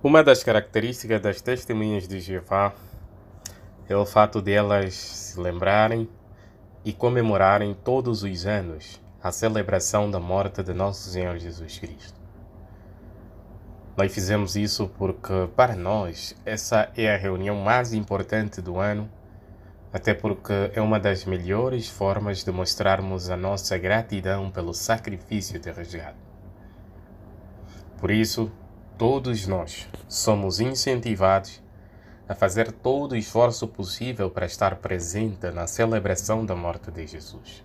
Uma das características das testemunhas de Jeová é o fato de elas se lembrarem e comemorarem todos os anos a celebração da morte de Nosso Senhor Jesus Cristo. Nós fizemos isso porque, para nós, essa é a reunião mais importante do ano, até porque é uma das melhores formas de mostrarmos a nossa gratidão pelo sacrifício de resgate. Por isso, todos nós somos incentivados a fazer todo o esforço possível para estar presente na celebração da morte de Jesus.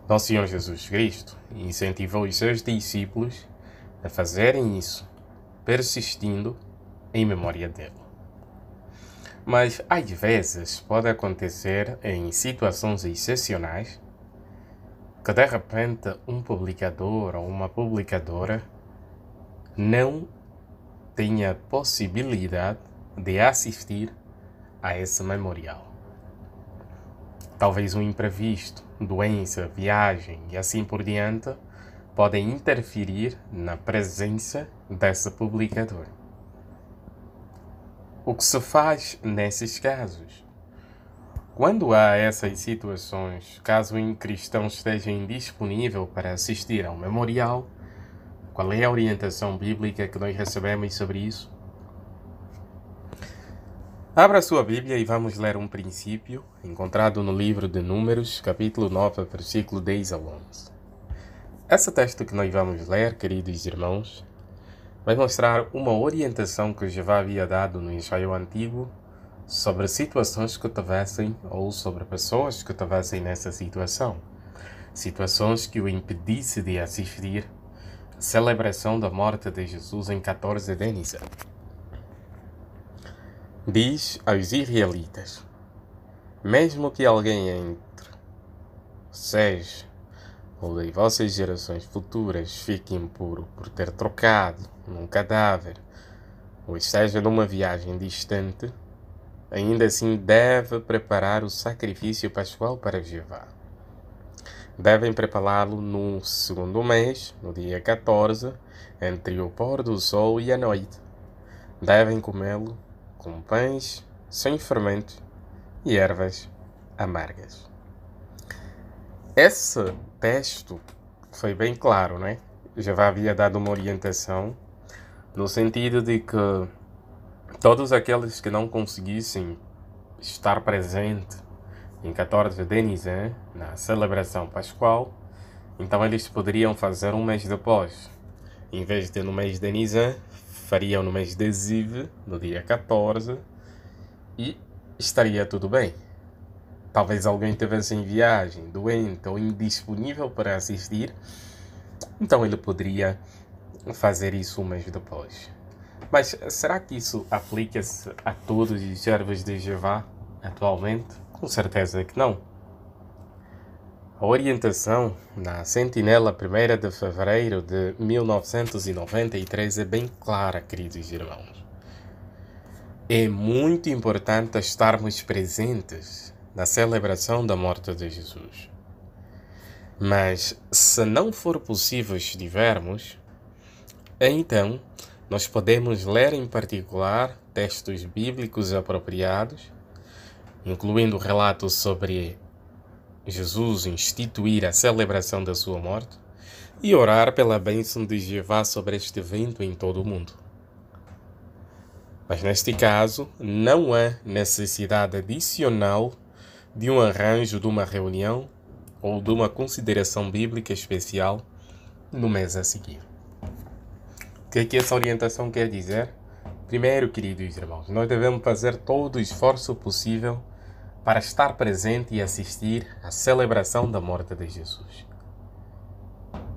Nosso Senhor Jesus Cristo incentivou os seus discípulos a fazerem isso, persistindo em memória dele. Mas, às vezes, pode acontecer em situações excepcionais que, de repente, um publicador ou uma publicadora não tenha possibilidade de assistir a esse memorial. Talvez um imprevisto, doença, viagem e assim por diante podem interferir na presença desse publicador. O que se faz nesses casos? Quando há essas situações, caso um cristão esteja indisponível para assistir ao memorial, qual é a orientação bíblica que nós recebemos sobre isso? Abra sua Bíblia e vamos ler um princípio encontrado no livro de Números, capítulo 9, versículo 10 ao 11. Esse texto que nós vamos ler, queridos irmãos, vai mostrar uma orientação que Jeová havia dado no Israel antigo sobre situações que tivessem ou sobre pessoas que tivessem nessa situação. Situações que o impedisse de assistir à celebração da morte de Jesus em 14 de Nisan. Diz aos israelitas: mesmo que alguém entre, seja, ou de vossas gerações futuras fique impuro por ter trocado num cadáver, ou esteja numa viagem distante, ainda assim deve preparar o sacrifício pascual para Jeová. Devem prepará-lo no segundo mês, no dia 14, entre o pôr do sol e a noite. Devem comê-lo com pães sem fermento e ervas amargas. Esse texto foi bem claro, né? Jeová havia dado uma orientação no sentido de que todos aqueles que não conseguissem estar presente em 14 de Nisan, na celebração pascual, então eles poderiam fazer um mês depois. Em vez de no mês de Nisan, fariam no mês de Ziv, no dia 14, e estaria tudo bem. Talvez alguém estivesse em viagem, doente ou indisponível para assistir, então ele poderia fazer isso um mês depois. Mas será que isso aplica-se a todos os servos de Jeová atualmente? Com certeza que não. A orientação na Sentinela 1ª de fevereiro de 1993 é bem clara, queridos irmãos. É muito importante estarmos presentes na celebração da morte de Jesus. Mas, se não for possível estivermos, então nós podemos ler em particular textos bíblicos apropriados, incluindo relatos sobre Jesus instituir a celebração da sua morte, e orar pela bênção de Jeová sobre este evento em todo o mundo. Mas neste caso, não há necessidade adicional de um arranjo de uma reunião ou de uma consideração bíblica especial no mês a seguir. O que é que essa orientação quer dizer? Primeiro, queridos irmãos, nós devemos fazer todo o esforço possível para estar presente e assistir à celebração da morte de Jesus.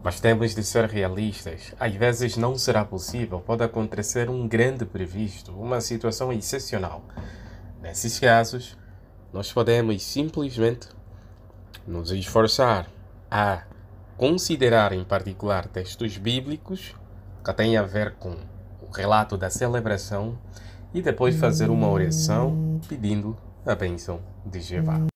Mas temos de ser realistas. Às vezes não será possível, pode acontecer um grande imprevisto, uma situação excepcional. Nesses casos, nós podemos simplesmente nos esforçar a considerar em particular textos bíblicos que têm a ver com o relato da celebração e depois fazer uma oração pedindo a bênção de Jeová.